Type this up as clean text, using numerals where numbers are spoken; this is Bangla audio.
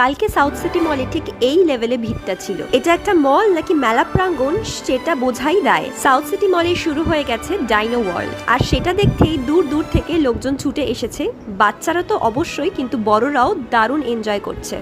কালকে সাউথ সিটি মলে ঠিক এই লেভেলে ভিড়টা ছিল। এটা একটা মল নাকি মেলা প্রাঙ্গণ সেটা বোঝাই দায়। সাউথ সিটি মলে শুরু হয়ে গেছে ডাইনো ওয়ার্ল্ড, আর সেটা দেখতেই দূর দূর থেকে লোকজন ছুটে এসেছে। বাচ্চারা তো অবশ্যই, কিন্তু বড়রাও দারুণ এনজয় করছে।